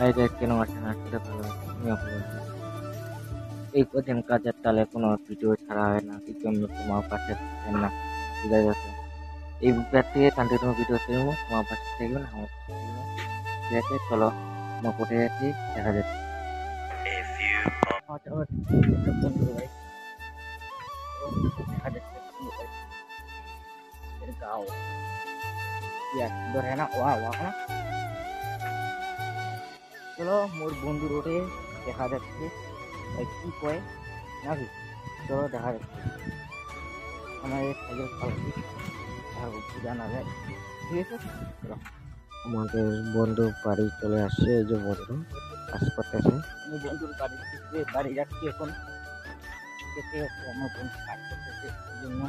এই যে কেন আসে না সেটা ভালো আছে তুমিও ভালো আছো। এই কদিন কাজের তালে কোনো ভিডিও ছাড়া হয় না, কি জন্য তোমার পাশে থাকেন না বুঝা যাচ্ছে। এই ব্যাগ থেকে কন্টিনিউ ভিডিও দেখবো, তোমার পাশে থাকবে না আমার পাশে থাকবে। ঠিক আছে, চলো তোমার কোথায় যাচ্ছি দেখা যাচ্ছে। আমার একটা বন্ধু ভাই, ও দেখা যাচ্ছে বন্ধু ভাই, এর গাও ইয়া সুন্দর है ना, वाह वाह ना। চলো মোর বন্ধু রোডে দেখা যাচ্ছে ভাই, কি কয় নাকি, চলো দেখা যাচ্ছে। আমার এই সাইকেল চালাচ্ছি আর জানা যায়, ঠিক আছে চলো। আমাদের বন্ধু বাড়ি চলে আসছে, এই যে বন্ধু কাজ করতেছে। আমি বন্ধুর বাড়ি থেকে বাড়ি যাচ্ছি এখন, দেখতে যাচ্ছি আমার বন্ধু কাজ করতেছে, এই জন্য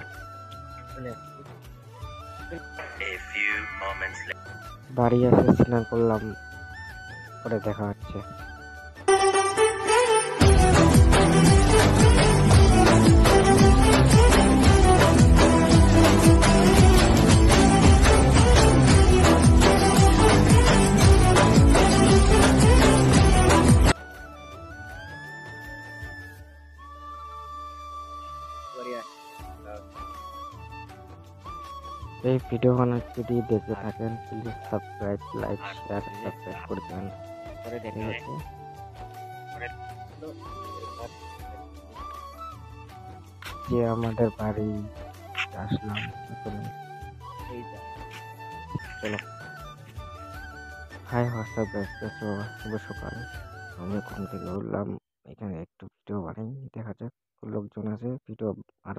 চলে আসছি। বাড়ি এসে স্নান করলাম, পরে দেখা হচ্ছে। এই ভিডিও যদি দেখতে থাকেন please subscribe, like, share, subscribe করে দেবেন। ঠিক আছে, যে আমাদের বাড়ি আসলাম এখন, চলো হাই হোয়াটসঅ্যাপ গাইস, শুভ সকাল। আমি ঘুম থেকে উঠলাম, এখানে একটু ভিডিও বানাই, দেখা যাক লোকজন আছে ভিডিও আর